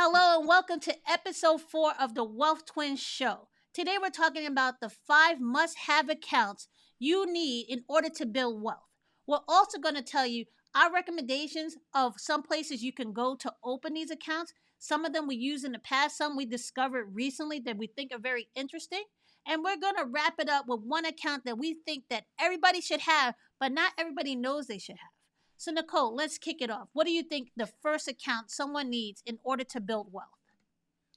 Hello and welcome to episode 4 of the Wealth Twins Show. Today we're talking about the 5 must have accounts you need in order to build wealth. We're also going to tell you our recommendations of some places you can go to open these accounts. Some of them we used in the past, some we discovered recently that we think are very interesting. And we're going to wrap it up with one account that we think that everybody should have, but not everybody knows they should have. So, Nicole, let's kick it off. What do you think the first account someone needs in order to build wealth?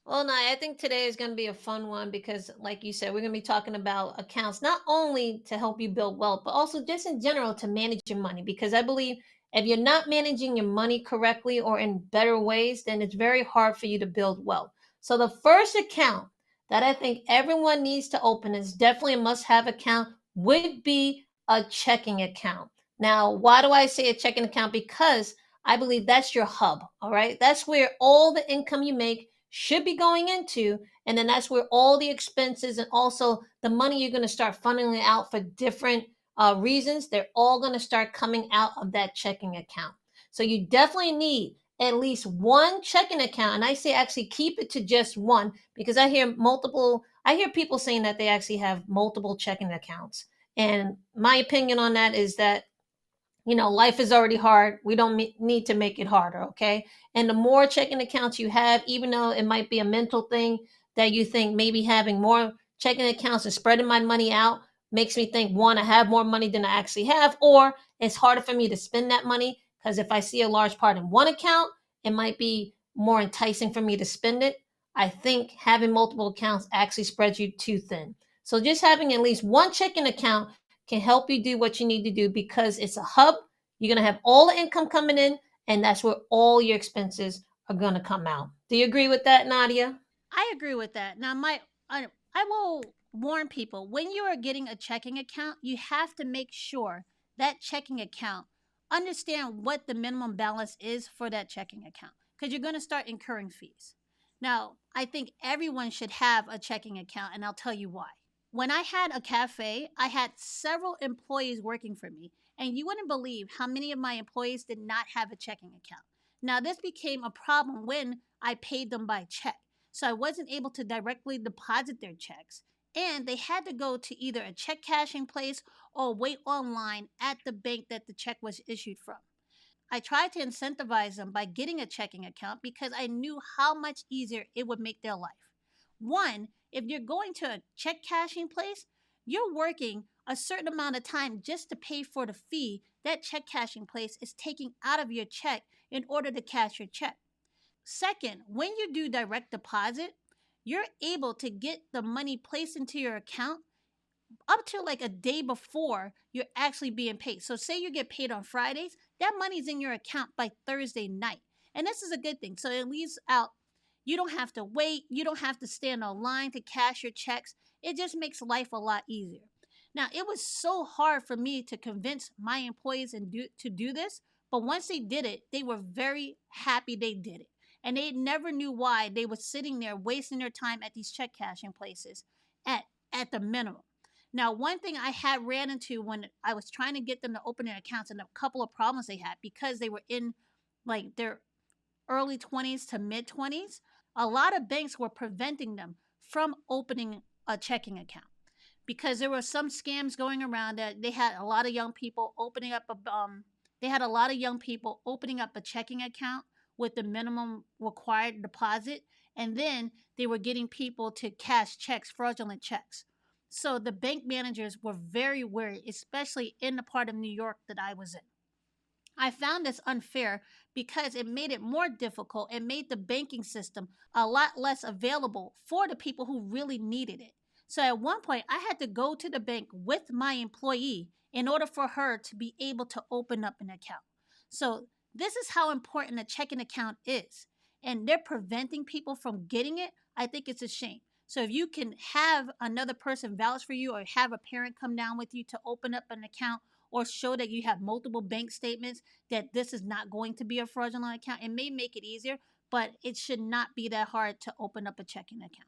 Well, no, I think today is going to be a fun one because, like you said, we're going to be talking about accounts not only to help you build wealth, but also just in general to manage your money. Because I believe if you're not managing your money correctly or in better ways, then it's very hard for you to build wealth. So, the first account that I think everyone needs to open is definitely a must have account would be a checking account. Now, why do I say a checking account? Because I believe that's your hub. All right. That's where all the income you make should be going into. And then that's where all the expenses and also the money you're going to start funneling out for different reasons, they're all going to start coming out of that checking account. So you definitely need at least one checking account. And I say actually keep it to just one because I hear people saying that they actually have multiple checking accounts. And my opinion on that is that life is already hard. We don't need to make it harder, okay? And the more checking accounts you have, even though it might be a mental thing that you think maybe having more checking accounts and spreading my money out makes me think, one, I have more money than I actually have, or it's harder for me to spend that money because if I see a large part in one account, it might be more enticing for me to spend it. I think having multiple accounts actually spreads you too thin. So just having at least one checking account can help you do what you need to do because it's a hub. You're going to have all the income coming in, and that's where all your expenses are going to come out. Do you agree with that, Nadia? I agree with that. Now, I will warn people when you are getting a checking account, you have to make sure that checking account understand what the minimum balance is for that checking account because you're going to start incurring fees. Now, I think everyone should have a checking account, and I'll tell you why. When I had a cafe, I had several employees working for me, and you wouldn't believe how many of my employees did not have a checking account. Now, this became a problem when I paid them by check. So I wasn't able to directly deposit their checks. And they had to go to either a check cashing place or wait online at the bank that the check was issued from. I tried to incentivize them by getting a checking account because I knew how much easier it would make their life. One, if you're going to a check cashing place, you're working a certain amount of time just to pay for the fee that check cashing place is taking out of your check in order to cash your check. Second, when you do direct deposit, you're able to get the money placed into your account up to like a day before you're actually being paid. So, say you get paid on Fridays, that money's in your account by Thursday night. And this is a good thing. So, it leaves out, you don't have to wait, you don't have to stand online to cash your checks. It just makes life a lot easier. Now, it was so hard for me to convince my employees to do this, but once they did it, they were very happy they did it. And they never knew why they were sitting there wasting their time at these check cashing places at, at the minimum. Now, one thing I had ran into when I was trying to get them to open their accounts and a couple of problems they had because they were in like their early 20s to mid 20s, a lot of banks were preventing them from opening a checking account because there were some scams going around that they had a lot of young people opening up a checking account with the minimum required deposit, and then they were getting people to cash checks, fraudulent checks. So the bank managers were very wary, especially in the part of New York that I was in. I found this unfair because it made it more difficult and made the banking system a lot less available for the people who really needed it. So at one point, I had to go to the bank with my employee in order for her to be able to open up an account. So this is how important a checking account is. And they're preventing people from getting it. I think it's a shame. So if you can have another person vouch for you or have a parent come down with you to open up an account or show that you have multiple bank statements that this is not going to be a fraudulent account. It may make it easier, but it should not be that hard to open up a checking account.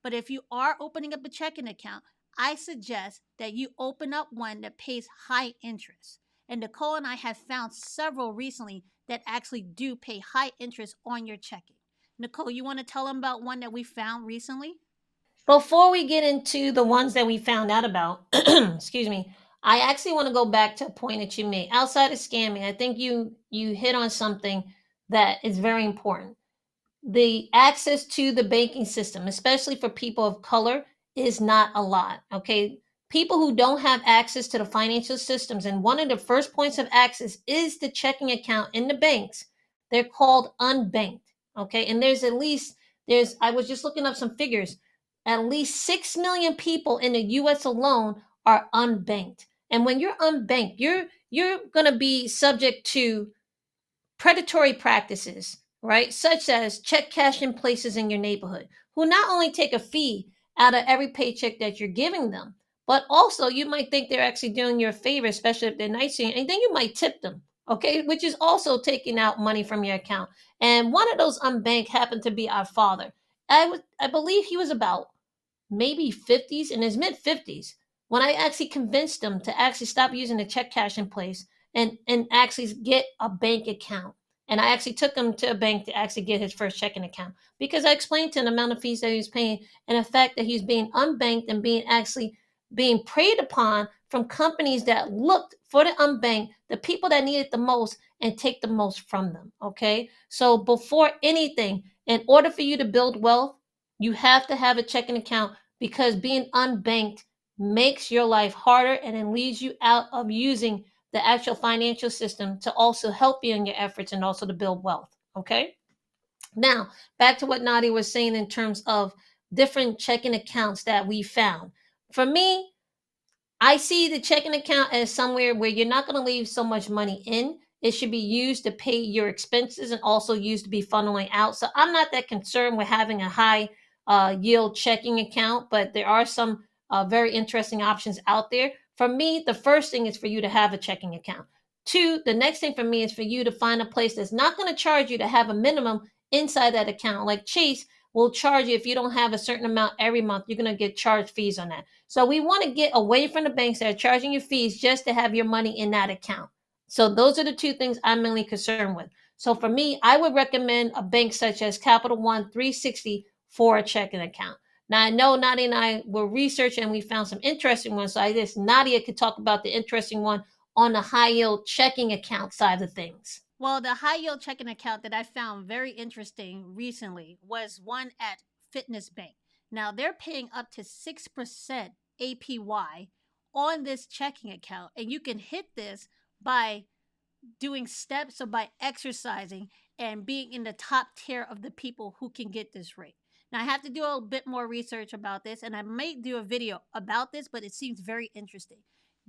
But if you are opening up a checking account, I suggest that you open up one that pays high interest. And Nicole and I have found several recently that actually do pay high interest on your checking. Nicole, you want to tell them about one that we found recently? Before we get into the ones that we found out about, excuse me, I actually want to go back to a point that you made. Outside of scamming, I think you hit on something that is very important. The access to the banking system, especially for people of color, is not a lot. Okay. People who don't have access to the financial systems, and one of the first points of access is the checking account in the banks, they're called unbanked. Okay. And I was just looking up some figures. At least 6 million people in the US alone are unbanked. And when you're unbanked, you're going to be subject to predatory practices, right? Such as check cashing places in your neighborhood, who not only take a fee out of every paycheck that you're giving them, but also you might think they're actually doing you a favor, especially if they're nice to you, and then you might tip them, okay? Which is also taking out money from your account. And one of those unbanked happened to be our father. I believe he was about maybe 50s, in his mid 50s, when I actually convinced him to actually stop using the check cash in place and actually get a bank account. And I actually took him to a bank to actually get his first checking account because I explained to him the amount of fees that he was paying and the fact that he's being unbanked and being preyed upon from companies that looked for the unbanked, the people that need it the most, and take the most from them. Okay. So before anything, in order for you to build wealth, you have to have a checking account because being unbanked makes your life harder and then leaves you out of using the actual financial system to also help you in your efforts and also to build wealth. Okay. Now, back to what Nadia was saying in terms of different checking accounts that we found. For me, I see the checking account as somewhere where you're not going to leave so much money in. It should be used to pay your expenses and also used to be funneling out. So I'm not that concerned with having a high yield checking account, but there are some very interesting options out there. For me, the first thing is for you to have a checking account. Two, the next thing for me is for you to find a place that's not going to charge you to have a minimum inside that account. Like Chase will charge you if you don't have a certain amount every month, you're going to get charged fees on that. So we want to get away from the banks that are charging you fees just to have your money in that account. So those are the two things I'm mainly concerned with. So for me, I would recommend a bank such as Capital One 360 for a checking account. Now I know Nadia and I were researching and we found some interesting ones. So I guess Nadia could talk about the interesting one on the high yield checking account side of things. Well, the high yield checking account that I found very interesting recently was one at Fitness Bank. Now, they're paying up to 6% APY on this checking account, and you can hit this by doing steps or by exercising and being in the top tier of the people who can get this rate. Now, I have to do a bit more research about this, and I may do a video about this, but it seems very interesting.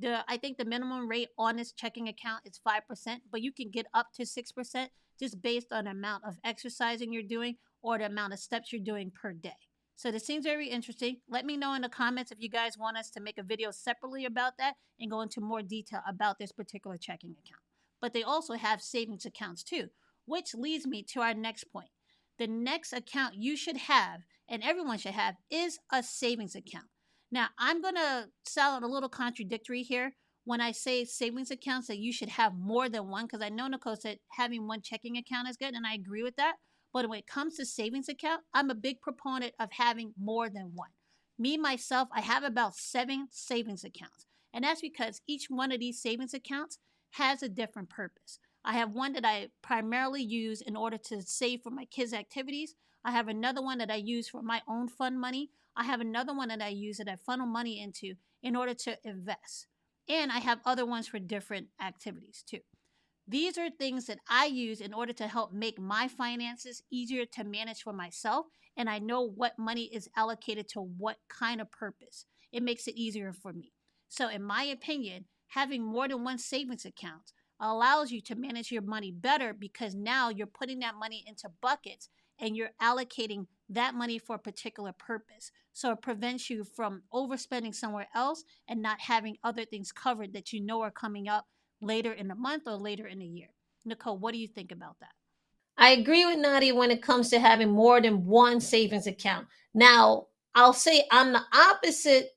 I think the minimum rate on this checking account is 5%, but you can get up to 6% just based on the amount of exercising you're doing or the amount of steps you're doing per day. So this seems very interesting. Let me know in the comments if you guys want us to make a video separately about that and go into more detail about this particular checking account. But they also have savings accounts too, which leads me to our next point. The next account you should have, and everyone should have, is a savings account. Now, I'm going to sound a little contradictory here when I say savings accounts that you should have more than one, because I know Nicole said having one checking account is good, and I agree with that. But when it comes to savings account, I'm a big proponent of having more than one. Me, myself, I have about 7 savings accounts. And that's because each one of these savings accounts has a different purpose. I have one that I primarily use in order to save for my kids' activities. I have another one that I use for my own fund money. I have another one that I use that I funnel money into in order to invest. And I have other ones for different activities too. These are things that I use in order to help make my finances easier to manage for myself. And I know what money is allocated to what kind of purpose. It makes it easier for me. So, in my opinion, having more than one savings account allows you to manage your money better because now you're putting that money into buckets and you're allocating that money for a particular purpose. So, it prevents you from overspending somewhere else and not having other things covered that you know are coming up later in the month or later in the year. Nicole, what do you think about that? I agree with Nadia when it comes to having more than one savings account. Now, I'll say I'm the opposite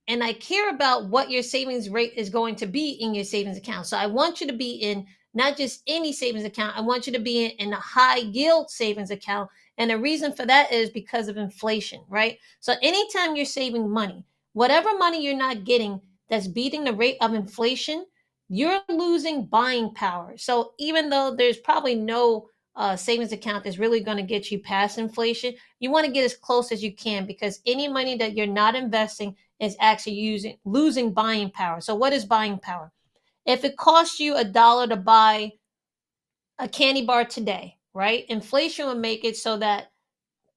and I care about what your savings rate is going to be in your savings account. So I want you to be in not just any savings account. I want you to be in a high yield savings account. And the reason for that is because of inflation, right? So anytime you're saving money, whatever money you're not getting that's beating the rate of inflation, you're losing buying power. So even though there's probably no savings account that's really going to get you past inflation, you want to get as close as you can, because any money that you're not investing is actually losing buying power. So what is buying power? If it costs you $1 to buy a candy bar today, right? Inflation will make it so that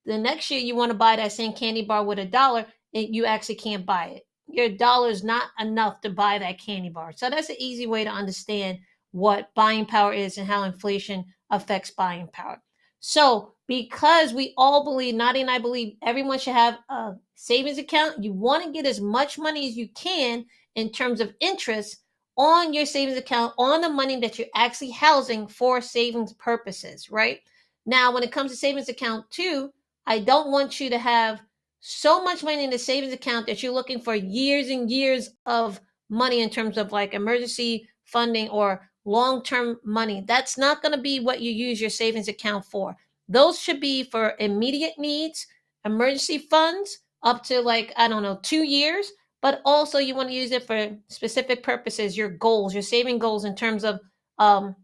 the next year you want to buy that same candy bar with $1, and you actually can't buy it. Your dollar is not enough to buy that candy bar. So that's an easy way to understand what buying power is and how inflation affects buying power. So because we all believe, Nadia and I believe, everyone should have a savings account, you want to get as much money as you can in terms of interest on your savings account, on the money that you're actually housing for savings purposes, right? Now, when it comes to savings account too, I don't want you to have so much money in the savings account that you're looking for years and years of money in terms of like emergency funding or long term money. That's not going to be what you use your savings account for. Those should be for immediate needs, emergency funds up to, like, I don't know, 2 years. But also, you want to use it for specific purposes, your goals, your saving goals in terms of um,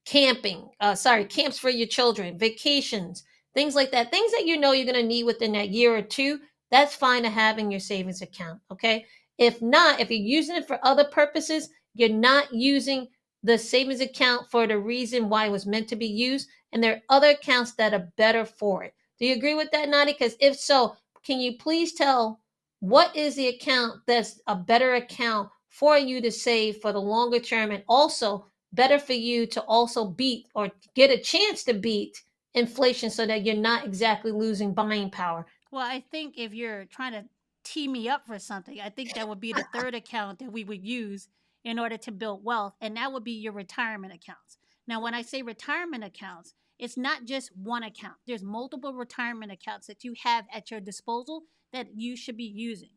camps for your children, vacations, things like that, things that you know you're going to need within that year or two. That's fine to have in your savings account. Okay. If not, if you're using it for other purposes, you're not using the savings account for the reason why it was meant to be used. And there are other accounts that are better for it. Do you agree with that, Nadi? Because if so, can you please tell what is the account that's a better account for you to save for the longer term, and also better for you to also beat or get a chance to beat inflation so that you're not exactly losing buying power? Well, I think if you're trying to tee me up for something, I think that would be the third account that we would use in order to build wealth, and that would be your retirement accounts. Now, when I say retirement accounts, it's not just one account. There's multiple retirement accounts that you have at your disposal that you should be using.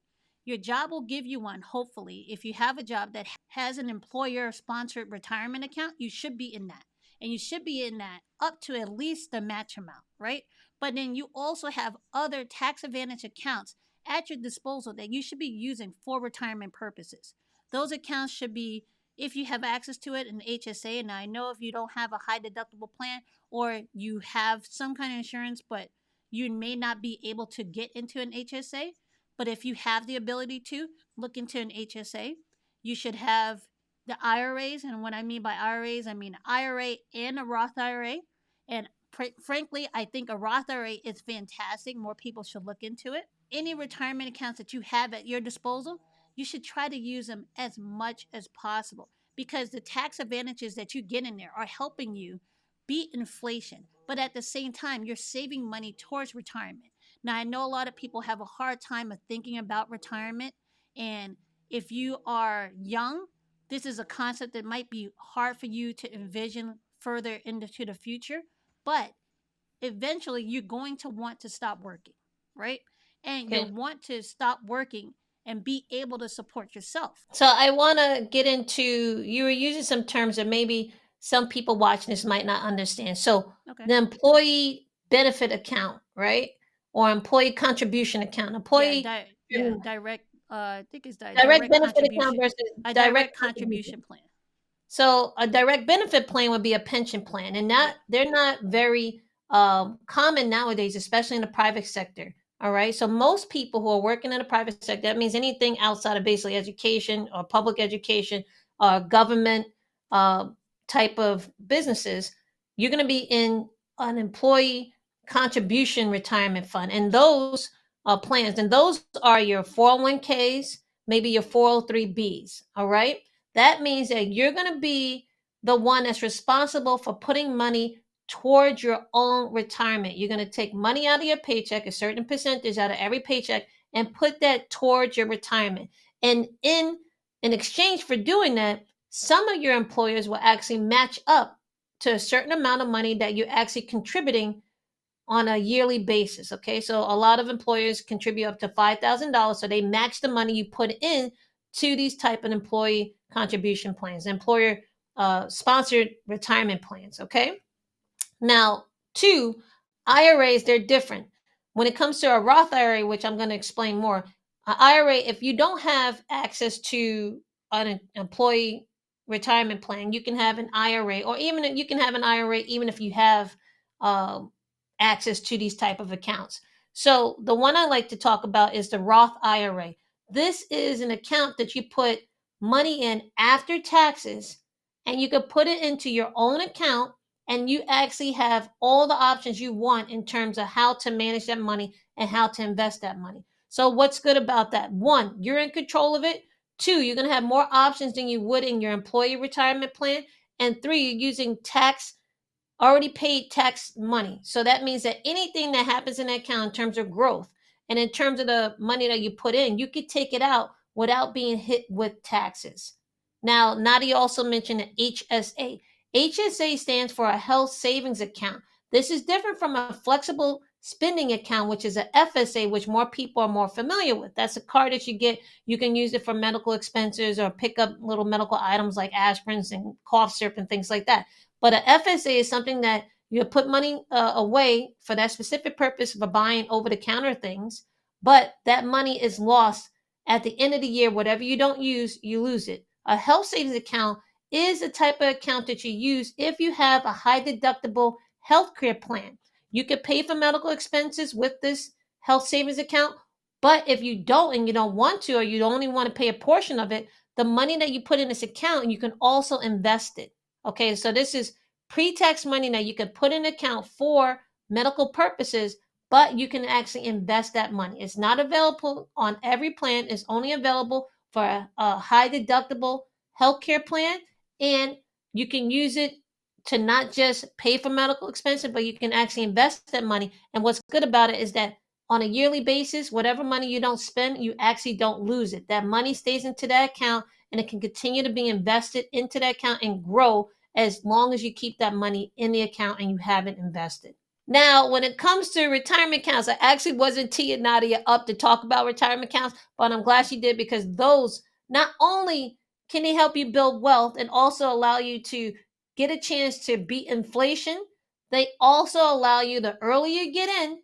Your job will give you one, hopefully. If you have a job that has an employer sponsored retirement account, you should be in that. And you should be in that up to at least the match amount, right? But then you also have other tax advantage accounts at your disposal that you should be using for retirement purposes. Those accounts should be, if you have access to it, an HSA. And I know if you don't have a high deductible plan, or you have some kind of insurance, but you may not be able to get into an HSA. But if you have the ability to look into an HSA, you should have the IRAs. And what I mean by IRAs, I mean IRA and a Roth IRA. And frankly, I think a Roth IRA is fantastic. More people should look into it. Any retirement accounts that you have at your disposal, you should try to use them as much as possible, because the tax advantages that you get in there are helping you beat inflation. But at the same time, you're saving money towards retirement. Now, I know a lot of people have a hard time of thinking about retirement. And if you are young, this is a concept that might be hard for you to envision further into the future. But eventually, you're going to want to stop working, right? And you'll Okay. want to stop working and be able to support yourself. So I want to get into, you were using some terms that maybe some people watching this might not understand. So Okay. the employee benefit account, right? Or employee contribution account, Yeah, employee direct. I think it's direct direct benefit account contribution. versus A direct direct contribution. contribution plan. So a direct benefit plan would be a pension plan, and Yeah. not they're not very common nowadays, especially in the private sector. All right, so most people who are working in the private sector, that means anything outside of basically education or public education or government uh, type of businesses, you're going to be in an employee contribution retirement fund, and those plans, and those are your 401ks, maybe your 403bs. All right, that means that you're going to be the one that's responsible for putting money towards your own retirement. You're going to take money out of your paycheck, a certain percentage out of every paycheck, and put that towards your retirement. And in exchange for doing that, some of your employers will actually match up to a certain amount of money that you're actually contributing on a yearly basis. Okay, so a lot of employers contribute up to $5,000, so they match the money you put in to these type of employee contribution plans. The employer sponsored retirement plans. Okay. Now, two, IRAs, they're different. When it comes to a Roth IRA, which I'm going to explain more, an IRA, if you don't have access to an employee retirement plan, you can have an IRA, or even you can have an IRA even if you have um, access to these type of accounts. So the one I like to talk about is the Roth IRA. This is an account that you put money in after taxes, and you could put it into your own account, and you actually have all the options you want in terms of how to manage that money and how to invest that money. So what's good about that? One, you're in control of it. Two, you're going to have more options than you would in your employee retirement plan. And three, you're using tax already paid tax money. So that means that anything that happens in that account in terms of growth and in terms of the money that you put in, you could take it out without being hit with taxes. Now, Nadia also mentioned an HSA. HSA stands for a health savings account. This is different from a flexible spending account, which is a FSA, which more people are more familiar with. That's a card that you get. You can use it for medical expenses or pick up little medical items like aspirins and cough syrup and things like that. But a FSA is something that you put money away for that specific purpose for buying over the counter things, but that money is lost at the end of the year. Whatever you don't use, you lose it. A health savings account is a type of account that you use if you have a high deductible healthcare plan. You could pay for medical expenses with this health savings account, but if you don't and you don't want to, or you only want to pay a portion of it, the money that you put in this account, you can also invest it. Okay, so this is pre-tax money that you can put in an account for medical purposes, but you can actually invest that money. It's not available on every plan. It's only available for a high deductible healthcare plan, and you can use it to not just pay for medical expenses, but you can actually invest that money. And what's good about it is that on a yearly basis, whatever money you don't spend, you actually don't lose it. That money stays into that account, and it can continue to be invested into that account and grow as long as you keep that money in the account and you haven't invested. Now, when it comes to retirement accounts, I actually wasn't teeing Nadia up to talk about retirement accounts, but I'm glad she did, because those not only can they help you build wealth and also allow you to get a chance to beat inflation, they also allow you, the earlier you get in,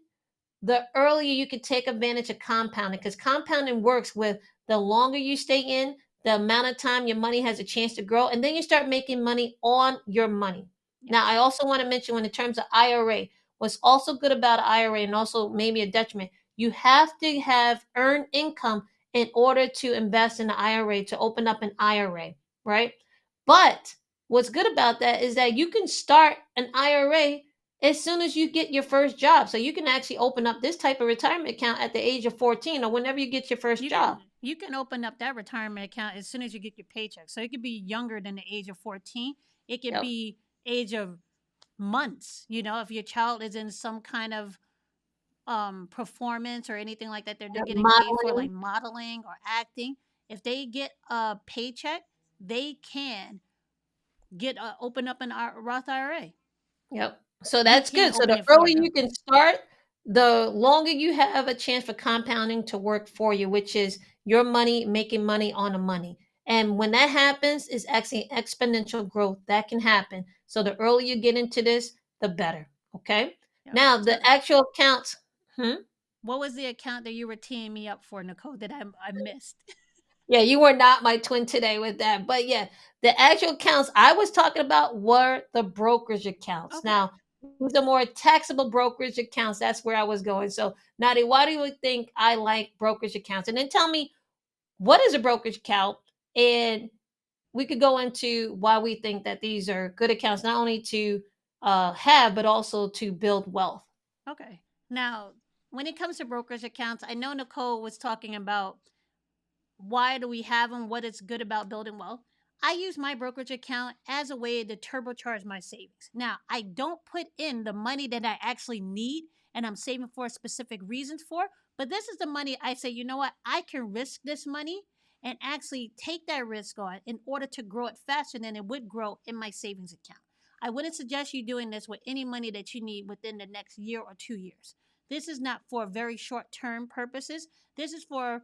the earlier you can take advantage of compounding, because compounding works with the longer you stay in, the amount of time your money has a chance to grow, and then you start making money on your money. Now, I Yes. also want to mention, when in terms of IRA, what's also good about IRA and also maybe a detriment, you have to have earned income in order to invest in the IRA, to open up an IRA, right? But what's good about that is that you can start an IRA as soon as you get your first job. So you can actually open up this type of retirement account at the age of 14 or whenever you get your first job. You can open up that retirement account as soon as you get your paycheck. So it could be younger than the age of 14. It could Yep. be age of months. If your child is in some kind of performance or anything like that, they're Yep. getting paid for, Modeling. like modeling or acting. If they get a paycheck, they can get open up an Roth IRA. Yep. So You that's can good. So open the it for earlier you them. can start, the longer you have a chance for compounding to work for you, which is your money making money on the money. And when that happens, is actually exponential growth that can happen. So the earlier you get into this, the better. Okay. Yep. Now So the actual counts. Hmm? what was the account that you were teeing me up for, Nicole, that I missed? Yeah, you were not my twin today with that. But yeah, the actual accounts I was talking about were the brokerage accounts. Okay. Now, these are more taxable brokerage accounts. That's where I was going. So, Nadi, why do you think I like brokerage accounts? And then tell me, what is a brokerage account? And we could go into why we think that these are good accounts, not only to have, but also to build wealth. Okay. Now, when it comes to brokerage accounts, I know Nicole was talking about why do we have them, what is good about building wealth. I use my brokerage account as a way to turbocharge my savings. Now, I don't put in the money that I actually need and I'm saving for specific reasons for, but this is the money I say, you know what, I can risk this money and actually take that risk on in order to grow it faster than it would grow in my savings account. I wouldn't suggest you doing this with any money that you need within the next year or 2 years. This is not for very short term purposes. This is for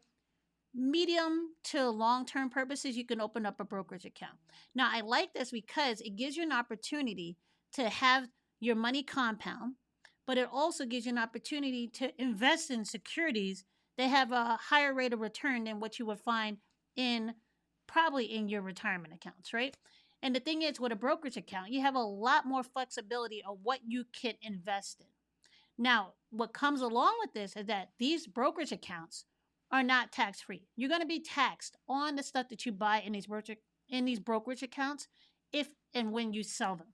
medium to long term purposes, you can open up a brokerage account. Now, I like this because it gives you an opportunity to have your money compound, but it also gives you an opportunity to invest in securities that have a higher rate of return than what you would find in probably in your retirement accounts, right? And the thing is, with a brokerage account, you have a lot more flexibility of what you can invest in. Now, what comes along with this is that these brokerage accounts are not tax free. You're going to be taxed on the stuff that you buy in these brokerage accounts if and when you sell them.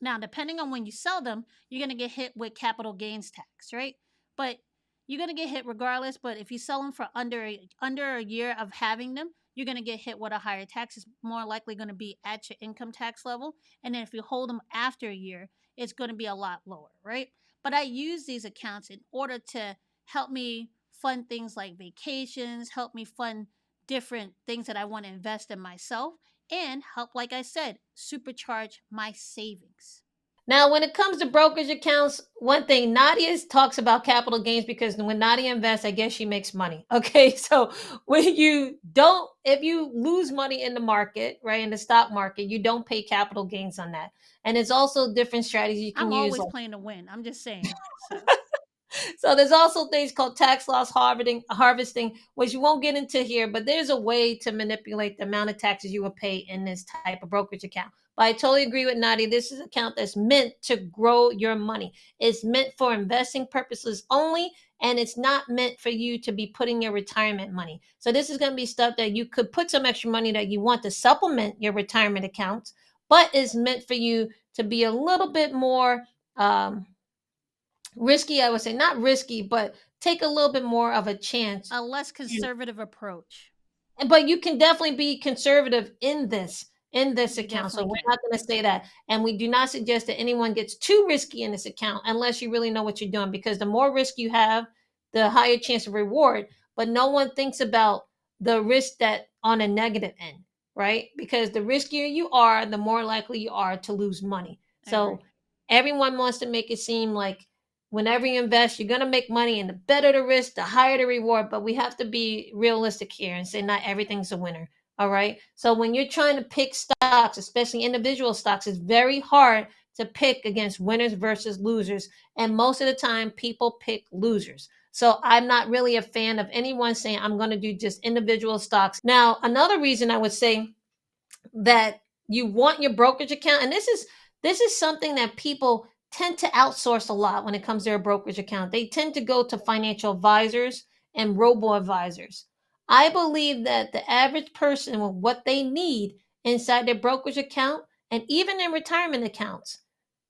Now, depending on when you sell them, you're going to get hit with capital gains tax, right? But you're going to get hit regardless. But if you sell them for under a year of having them, you're going to get hit with a higher tax. It's more likely going to be at your income tax level. And then if you hold them after a year, it's going to be a lot lower, right? But I use these accounts in order to help me fund things like vacations, help me fund different things that I want to invest in myself, and help, like I said, supercharge my savings. Now, when it comes to brokerage accounts, one thing Nadia talks about capital gains because when Nadia invests, I guess she makes money. Okay, so when you don't, if you lose money in the market, right, in the stock market, you don't pay capital gains on that. And it's also different strategies you can I'm use. always playing to win. I'm just saying. So So there's also things called tax loss harvesting, which you won't get into here, but there's a way to manipulate the amount of taxes you will pay in this type of brokerage account. But I totally agree with Nadia. This is an account that's meant to grow your money. It's meant for investing purposes only, and it's not meant for you to be putting your retirement money. So this is going to be stuff that you could put some extra money that you want to supplement your retirement accounts, but is meant for you to be a little bit more risky. I would say not risky, but take a little bit more of a chance. a less And conservative approach. but you can definitely be conservative in this You account. So definitely we're can. not going to say that, and we do not suggest that anyone gets too risky in this account unless you really know what you're doing. Because the more risk you have, the higher chance of reward. But no one thinks about the risk that on a negative end, right? Because the riskier you are, the more likely you are to lose money. I So agree. everyone wants to make it seem like whenever you invest, you're going to make money, and the better the risk, the higher the reward. But we have to be realistic here and say not everything's a winner. All right. So when you're trying to pick stocks, especially individual stocks, it's very hard to pick against winners versus losers. And most of the time, people pick losers. So I'm not really a fan of anyone saying I'm going to do just individual stocks. Now, another reason I would say that you want your brokerage account, and this is something that people tend to outsource a lot when it comes to their brokerage account. They tend to go to financial advisors and robo advisors. I believe that the average person with what they need inside their brokerage account and even in retirement accounts,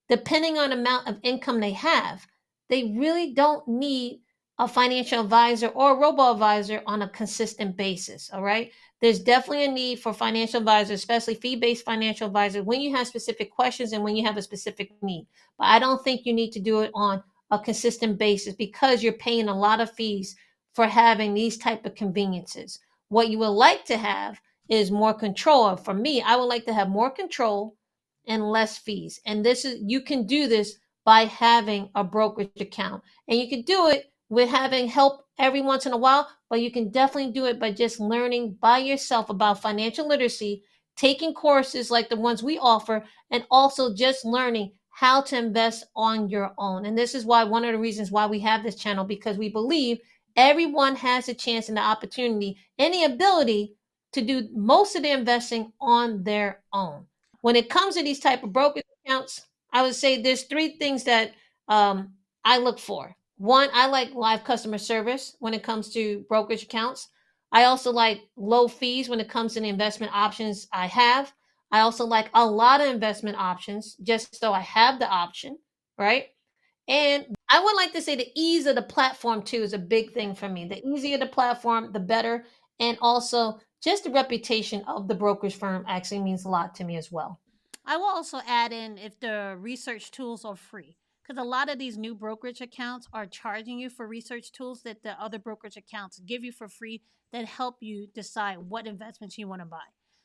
depending on the amount of income they have, they really don't need a financial advisor or a robo advisor on a consistent basis. All right. There's definitely a need for financial advisors, especially fee based financial advisors, when you have specific questions and when you have a specific need. But I don't think you need to do it on a consistent basis because you're paying a lot of fees for having these type of conveniences. What you would like to have is more control. For me, I would like to have more control and less fees. And this is you can do this by having a brokerage account. And you can do it with having help every once in a while, but you can definitely do it by just learning by yourself about financial literacy, taking courses like the ones we offer, and also just learning how to invest on your own. And this is why one of the reasons why we have this channel, because we believe everyone has a chance and the opportunity and the ability to do most of the investing on their own. When it comes to these type of brokerage accounts, I would say there's three things that I look for. One, I like live customer service when it comes to brokerage accounts. I also like low fees when it comes to the investment options I have. I also like a lot of investment options just so I have the option, right? And I would like to say the ease of the platform too is a big thing for me. The easier the platform, the better. And also just the reputation of the brokerage firm actually means a lot to me as well. I will also add in if the research tools are free. Because a lot of these new brokerage accounts are charging you for research tools that the other brokerage accounts give you for free that help you decide what investments you want to buy.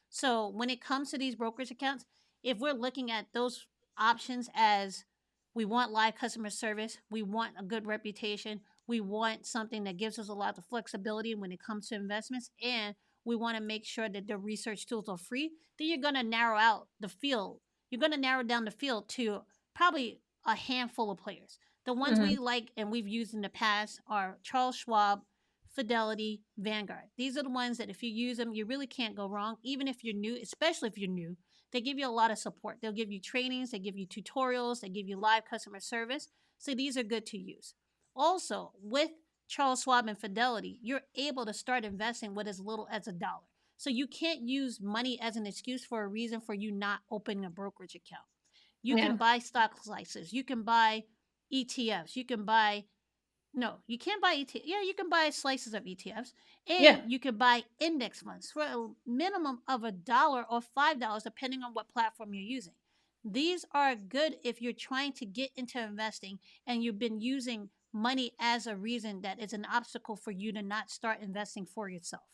So when it comes to these brokerage accounts, if we're looking at those options as we want live customer service, we want a good reputation, We want something that gives us a lot of flexibility when it comes to investments, and we want to make sure that the research tools are free. Then you're going to narrow out the field. You're going to narrow down the field to probably a handful of players. The ones we Mhm. like and we've used in the past are Charles Schwab, Fidelity, Vanguard. These are the ones that if you use them, you really can't go wrong. Even if you're new, especially if you're new, they give you a lot of support. They'll give you trainings, they give you tutorials, they give you live customer service. So these are good to use. Also, with Charles Schwab and Fidelity, you're able to start investing with as little as $1. So you can't use money as an excuse for a reason for you not opening a brokerage account. You Yeah. can buy stock slices, you can buy ETFs, you can buy no, you can't buy ETF. Yeah, you can buy slices of ETFs, Yeah. and you can buy index funds for a minimum of $1 or $5, depending on what platform you're using. These are good if you're trying to get into investing and you've been using money as a reason that is an obstacle for you to not start investing for yourself.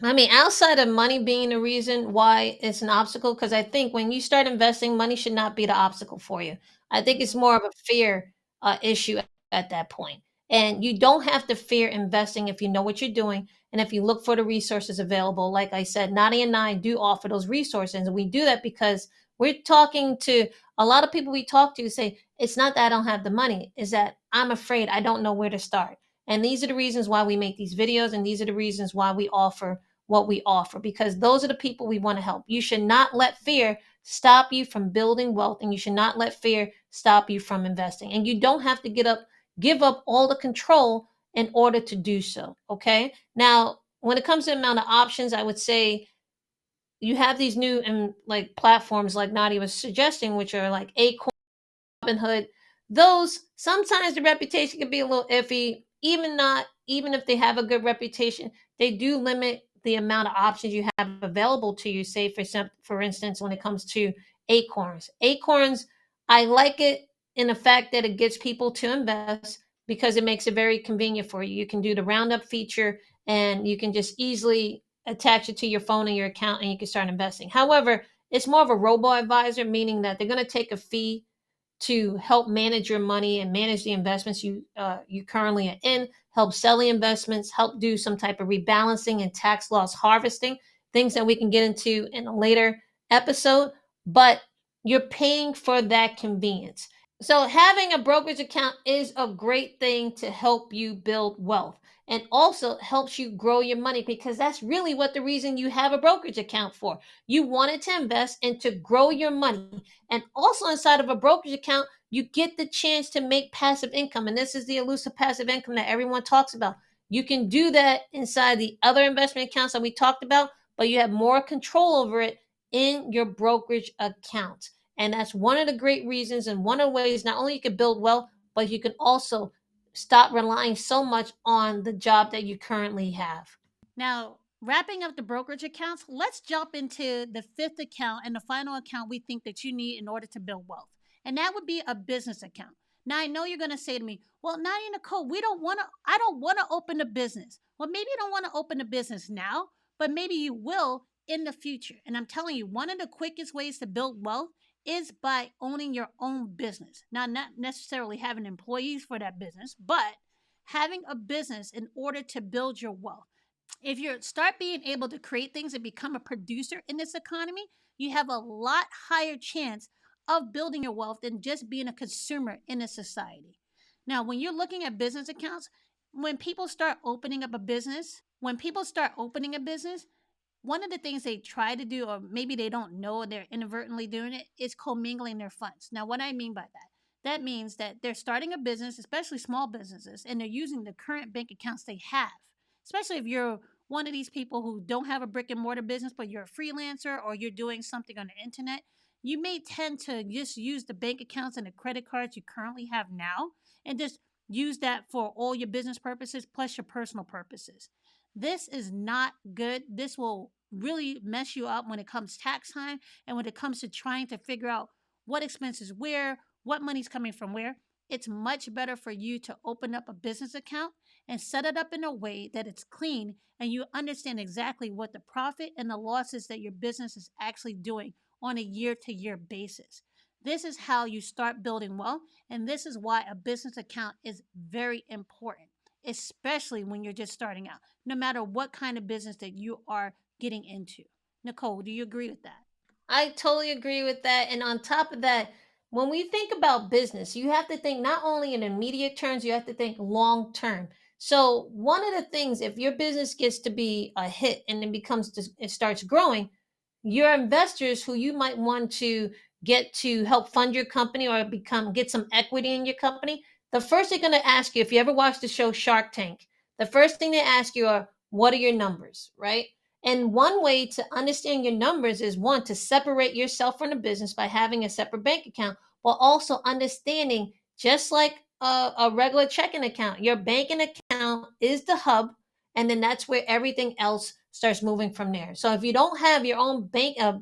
I mean, outside of money being the reason why it's an obstacle, because I think when you start investing, money should not be the obstacle for you. I think it's Hmm. more of a fear issue at that point. And you don't have to fear investing if you know what you're doing and if you look for the resources available. Like I said, Nadia and I do offer those resources. And we do that because we're talking to a lot of people we talk to say, it's not that I don't have the money, is that I'm afraid I don't know where to start. And these are the reasons why we make these videos. And these are the reasons why we offer what we offer because those are the people we want to help. You should not let fear stop you from building wealth and you should not let fear stop you from investing. And you don't have to give up all the control in order to do so, okay? Now, when it comes to the amount of options, I would say you have these new and like platforms like Nadia was suggesting which are like Acorn Hood, those sometimes the reputation can be a little iffy. Even if they have a good reputation, they do limit the amount of options you have available to you. Say for instance, when it comes to Acorns, I like it in the fact that it gets people to invest because it makes it very convenient for you. You can do the roundup feature and you can just easily attach it to your phone and your account and you can start investing. However, it's more of a robo advisor, meaning that they're going to take a fee to help manage your money and manage the investments you currently are in, help sell the investments, help do some type of rebalancing and tax loss harvesting, things that we can get into in a later episode. But you're paying for that convenience. So having a brokerage account is a great thing to help you build wealth and also helps you grow your money because that's really what the reason you have a brokerage account for. You wanted to invest and to grow your money. And also inside of a brokerage account, you get the chance to make passive income. And this is the elusive passive income that everyone talks about. You can do that inside the other investment accounts that we talked about, but you have more control over it in your brokerage account. And that's one of the great reasons and one of the ways not only you can build wealth, but you can also stop relying so much on the job that you currently have. Now, wrapping up the brokerage accounts, let's jump into the fifth account and the final account we think that you need in order to build wealth. And that would be a business account. Now, I know you're going to say to me, well, Nadia Nicole, I don't want to open a business. Well, maybe you don't want to open a business now, but maybe you will in the future. And I'm telling you, one of the quickest ways to build wealth is by owning your own business. Now, not necessarily having employees for that business, but having a business in order to build your wealth. If you start being able to create things and become a producer in this economy, you have a lot higher chance of building your wealth than just being a consumer in a society. Now, when you're looking at business accounts, when people start opening a business, one of the things they try to do, or maybe they don't know they're inadvertently doing it, is commingling their funds. Now, what I mean by that, that means that they're starting a business, especially small businesses, and they're using the current bank accounts they have. Especially if you're one of these people who don't have a brick and mortar business, but you're a freelancer or you're doing something on the internet, you may tend to just use the bank accounts and the credit cards you currently have now and just use that for all your business purposes plus your personal purposes. This is not good. This will really mess you up when it comes tax time and when it comes to trying to figure out what expenses where, what money's coming from where. It's much better for you to open up a business account and set it up in a way that it's clean and you understand exactly what the profit and the losses that your business is actually doing on a year to year basis. This is how you start building wealth. And this is why a business account is very important, especially when you're just starting out, no matter what kind of business that you are getting into. Nicole, do you agree with that? I totally agree with that. And on top of that, when we think about business, you have to think not only in immediate terms, you have to think long term. So, one of the things, if your business gets to be a hit and it starts growing, your investors who you might want to get to help fund your company or get some equity in your company, the first they're going to ask you, if you ever watched the show Shark Tank, the first thing they ask you are, what are your numbers, right? And one way to understand your numbers is one, to separate yourself from the business by having a separate bank account, while also understanding, just like a regular checking account, your banking account is the hub, and then that's where everything else starts moving from there. So if you don't have your own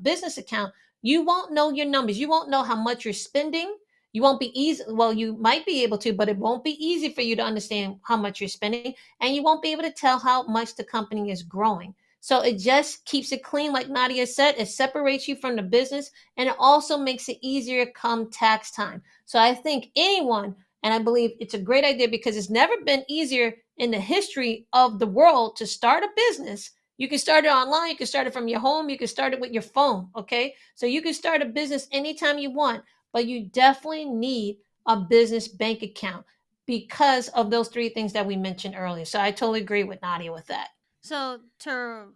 business account, you won't know your numbers. You won't know how much you're spending. You won't be easy. Well, you might be able to, but it won't be easy for you to understand how much you're spending, and you won't be able to tell how much the company is growing. So it just keeps it clean, like Nadia said. It separates you from the business, and it also makes it easier come tax time. So I think anyone, and I believe it's a great idea because it's never been easier in the history of the world to start a business. You can start it online, you can start it from your home, you can start it with your phone. Okay. So you can start a business anytime you want, but you definitely need a business bank account because of those three things that we mentioned earlier. So I totally agree with Nadia with that. So to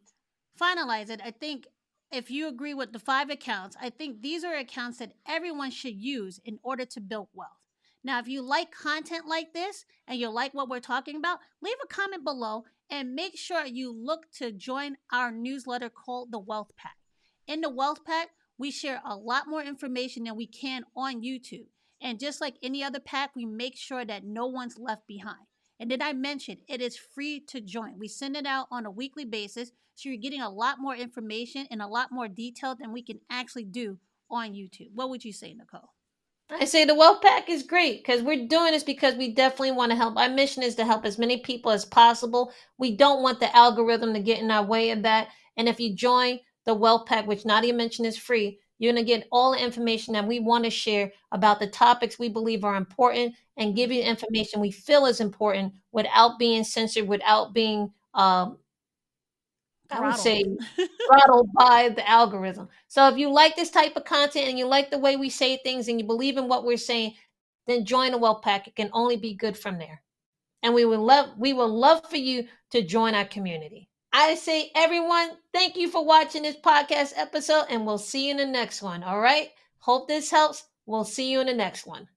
finalize it, I think if you agree with the five accounts, I think these are accounts that everyone should use in order to build wealth. Now, if you like content like this and you like what we're talking about, leave a comment below and make sure you look to join our newsletter called the Wealth Pack. In the Wealth Pack, we share a lot more information than we can on YouTube. And just like any other pack, we make sure that no one's left behind. And did I mention it is free to join? We send it out on a weekly basis, so you're getting a lot more information and a lot more detail than we can actually do on YouTube. What would you say, Nicole? I say the wealth pack is great because we're doing this because we definitely want to help. Our mission is to help as many people as possible. We don't want the algorithm to get in our way of that. And if you join the wealth pack, which Nadia mentioned is free, you're going to get all the information that we want to share about the topics we believe are important and give you the information we feel is important without being censored, without being I would say Throttled. throttled by the algorithm. So if you like this type of content and you like the way we say things and you believe in what we're saying, then join the Wealth Pack. It can only be good from there. And we will love for you to join our community. I say everyone, thank you for watching this podcast episode and we'll see you in the next one. All right? Hope this helps. We'll see you in the next one.